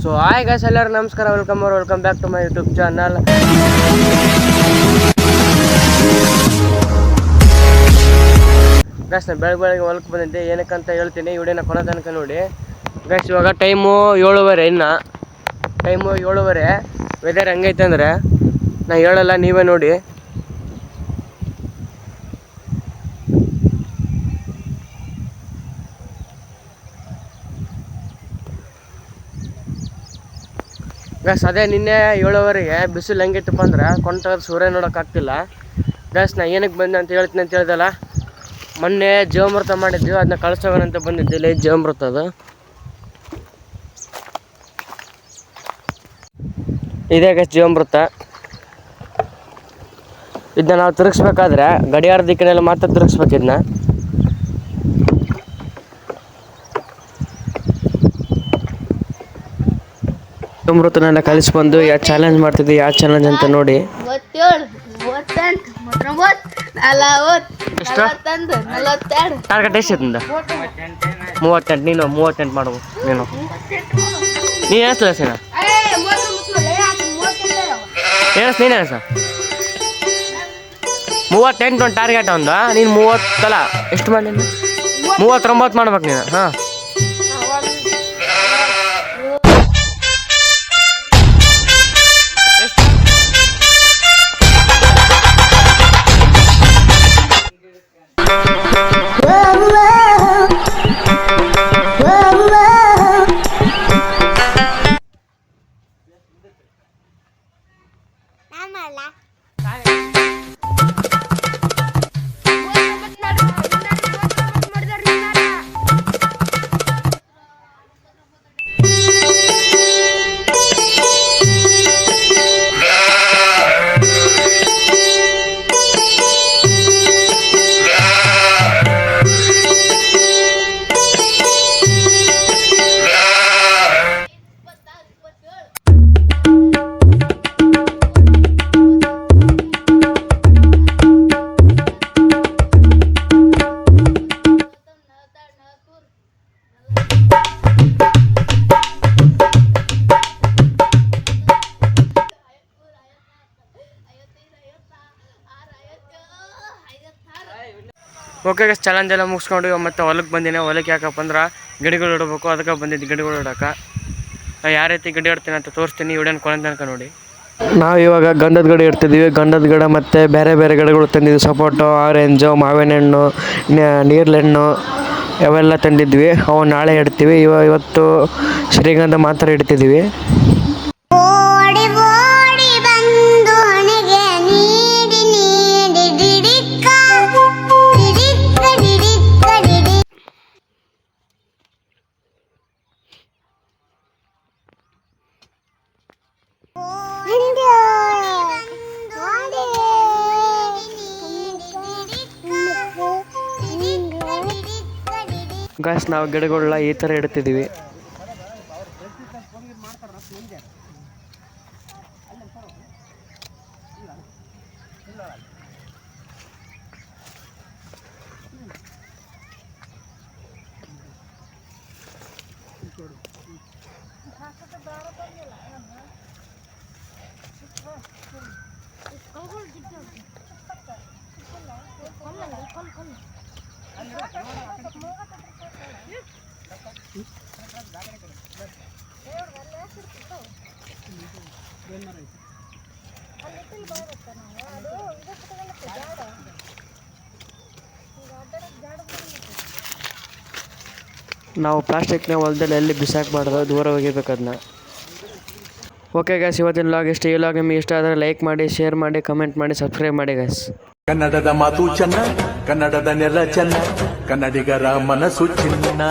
So hi guys, ಎಲ್ಲರೂ ನಮಸ್ಕಾರ, welcome back to my YouTube channel. Guys ನಾನು ಬೆಳಗ್ಗೆ ಹೊಲಕ್ಕೆ ಬಂದಿದ್ದೆ, ಏನಕ್ಕಂತ ಹೇಳ್ತೀನಿ, ವಿಡಿಯೋನ ಕೊನೆ ತನಕ ನೋಡಿ. ಗೈಸ್ ಇವಾಗ ಟೈಮು 7:30, ಇನ್ನು ಟೈಮು 7:30. ವೆದರ್ ಹೆಂಗೈತೆ ಅಂದರೆ ನಾ ಹೇಳಲ್ಲ, ನೀವೇ ನೋಡಿ. ಗೈಸ್ ಅದೇ ನಿನ್ನೆ 7:30ಗೆ ಬಿಸಿಲು ಹೆಂಗಿತ್ತಪ್ಪ ಅಂದ್ರೆ ಕೊಂಟಾಗ ಸೂರ್ಯ ನೋಡೋಕ್ಕಾಗ್ತಿಲ್ಲ. ಗೈಸ್ ನಾ ಏನಕ್ಕೆ ಬಂದೆ ಅಂತ ಹೇಳ್ತೀನಿ ಅಂತ ಹೇಳ್ದಲ್ಲ, ಮೊನ್ನೆ ಜೀವಾಮೃತ ಮಾಡಿದ್ವಿ, ಅದನ್ನ ಕಳಿಸೋಗಂತ ಬಂದಿದ್ದಿಲ್ಲ. ಈ ಜೀವಾಮೃತ ಅದು ಇದೇ ಗೈಸ್ ಜೀವಾಮೃತ. ಇದನ್ನ ನಾವು ತಿರುಗಿಸ್ಬೇಕಾದ್ರೆ ಗಡಿಯಾರ ದಿಕ್ಕಿನೆಲ್ಲ ಮಾತ್ರ ತಿರುಗಿಸ್ಬೇಕು. ಇದನ್ನ ಅಮೃತನೆಲ್ಲ ಕಲಿಸ್ಬಂದು ಯಾವ ಚಾಲೆಂಜ್ ಮಾಡ್ತಿದ್ವಿ, ಯಾವ ಚಾಲೆಂಜ್ ಅಂತ ನೋಡಿ. ಟಾರ್ಗೆಟ್ ಎಷ್ಟಿಂದ 38. ನೀನು 38 ಮಾಡ್ಬೇಕು. ನೀನು ಏನಿಸ್ತಿಲ್ಲ ಸೀನಾ, ನೀನು ಏನಿಸ 38 ಒಂದು ಟಾರ್ಗೆಟ್ ಒಂದು. ನೀನು 30 ಅಲ್ಲ, ಎಷ್ಟು ಮಾಡಿ 39 ಮಾಡ್ಬೇಕು ನೀನು. ಹಾಂ ಓಕೆ ಗೈಸ್, ಚಾಲೆಂಜ್ ಎಲ್ಲ ಮುಗಿಸ್ಕೊಂಡು ಮತ್ತೆ ಹೊಲಕ್ಕೆ ಬಂದಿನಿ. ಹೊಲಕ್ಕೆ ಯಾಕಪ್ಪ ಅಂದ್ರೆ ಗಿಡಗಳು ಇಡಬೇಕು, ಅದಕ್ಕೆ ಬಂದಿದ್ದು ಗಿಡಗಳು ಇಡೋಕೆ. ಯಾವ ರೀತಿ ಗಿಡ ಇಡ್ತೀನಿ ಅಂತ ತೋರಿಸ್ತೀನಿ, ವಿಡಿಯೋನ ಕೊನೆ ತನಕ ನೋಡಿ. ನಾವು ಇವಾಗ ಗಂಧದ ಗಿಡ ಇಡ್ತಿದ್ದೀವಿ. ಗಂಧದ ಗಿಡ ಮತ್ತು ಬೇರೆ ಬೇರೆ ಗಿಡಗಳು ತಂದಿದ್ವಿ. ಸಪೋಟೊ, ಆರೆಂಜು, ಮಾವಿನ ಹಣ್ಣು, ನೀರ್ಲೆಹಣ್ಣು ಅವೆಲ್ಲ ತಂದಿದ್ವಿ. ಅವು ನಾಳೆ ಇಡ್ತೀವಿ. ಇವತ್ತು ಶ್ರೀಗಂಧ ಮಾತ್ರ ಇಡ್ತಿದ್ದೀವಿ. ಗಾಯ್ಸ್ ನಾವು ಗಿಡಗಳನ್ನ ಈ ಥರ ಇಡ್ತಿದ್ದೀವಿ. ನಾವು ಪ್ಲಾಸ್ಟಿಕ್ನ ಹೊಲದಲ್ಲಿ ಎಲ್ಲಿ ಬಿಸಾಕಬಾರ್ದು, ದೂರ ಒಗಿಬೇಕು ಅದನ್ನ. ಓಕೆ ಗೈಸ್, ಇವತ್ತಿನ ಲಾಗ್ ಇಷ್ಟ. ಈ ಲಾಗ್ ನಿಮಗೆ ಇಷ್ಟ ಆದರೆ ಲೈಕ್ ಮಾಡಿ, ಶೇರ್ ಮಾಡಿ, ಕಮೆಂಟ್ ಮಾಡಿ, ಸಬ್ಸ್ಕ್ರೈಬ್ ಮಾಡಿ ಗೈಸ್. ಕನ್ನಡದ ಮಾತು ಚೆನ್ನ, ಕನ್ನಡದ ನೆಲ ಚೆನ್ನ, ಕನ್ನಡಿಗರ ಮನಸ್ಸು ಚಿನ್ನ.